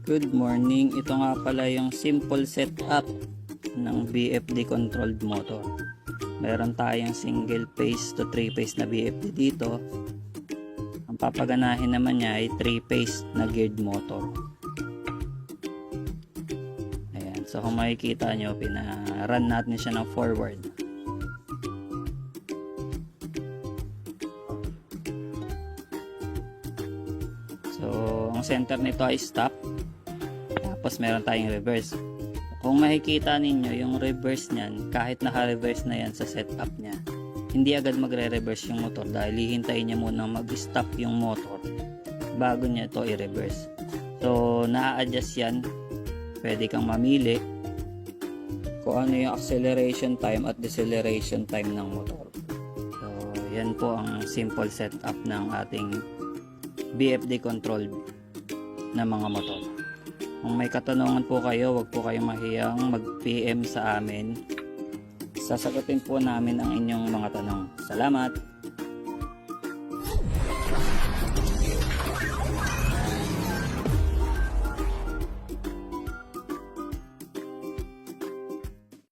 Good morning. Ito nga pala yung simple setup ng BFD controlled motor. Meron tayong single phase to 3 phase na BFD dito. Ang papaganahin naman niya ay 3 phase na geared motor. Ayan. So kung makikita nyo, pinarun natin siya ng forward. So ang center nito ay stop. Tapos meron tayong reverse. Kung makikita ninyo yung reverse niyan, kahit naka-reverse na yan sa setup niya, hindi agad magre-reverse yung motor dahil hihintayin niya muna mag-stop yung motor bago niya ito i-reverse. So na-adjust yan. Pwede kang mamili kung ano yung acceleration time at deceleration time ng motor. So yan po ang simple setup ng ating BFD controlled na mga motor. Kung may katanungan po kayo, huwag po kayong mahiyang mag-PM sa amin. Sasagutin po namin ang inyong mga tanong. Salamat!